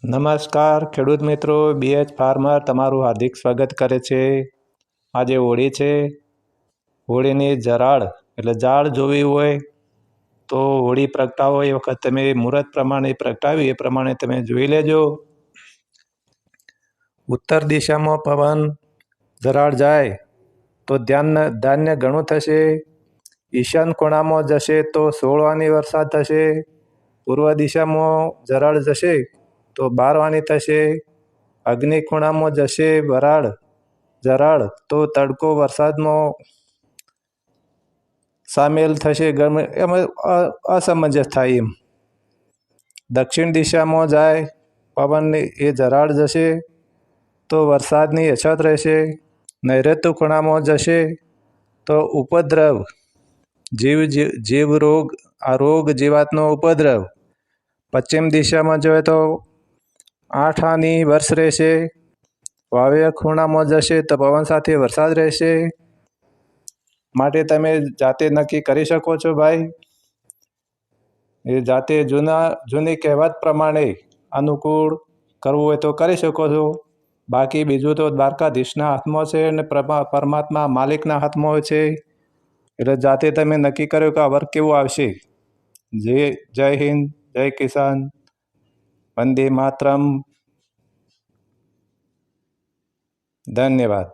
નમસ્કાર ખેડૂત મિત્રો, બીએચ ફાર્મર તમારું હાર્દિક સ્વાગત કરે છે। આજે હોળી છે। હોળીની જરાળ એટલે જાળ જોવી હોય તો હોળી પ્રગટાવો એ વખત તમે મુહૂર્ત પ્રમાણે પ્રગટાવી એ પ્રમાણે તમે જોઈ લેજો। ઉત્તર દિશામાં પવન જરાળ જાય તો ધાન્ય ઘણું થશે। ઈશાન ખૂણામાં જશે તો 16 વાની વરસાદ થશે। પૂર્વ દિશામાં જરાળ જશે તો 12 વાની થશે। અગ્નિ ખૂણામાં જશે જરાળ તો તડકો વરસાદમાં સામેલ થશે। એમાં અસમંજસ થાય એમ। દક્ષિણ દિશામાં જાય પવનની એ જરાળ જશે તો વરસાદની અછત રહેશે। નૈઋત્ય ખૂણામાં જશે તો ઉપદ્રવ રોગ જીવાતનો ઉપદ્રવ। પશ્ચિમ દિશામાં જોઈએ તો 8 આની વર્ષ રહેશે। વાયવ્ય ખૂણામાં જશે તો પવન સાથે વરસાદ રહેશે। માટે તમે જાતે નક્કી કરી શકો છો ભાઈ। એ જાતે જૂની કહેવત પ્રમાણે અનુકૂળ કરવું હોય તો કરી શકો છો। બાકી બીજું તો દ્વારકાધીશના હાથમાં છે અને પરમાત્મા માલિકના હાથમાં હોય છે। એટલે જાતે તમે નક્કી કર્યું કે આ વર્ક કેવું આવશે। જય હિન્દ, જય કિસાન, વંદે માતરમ, ધન્યવાદ।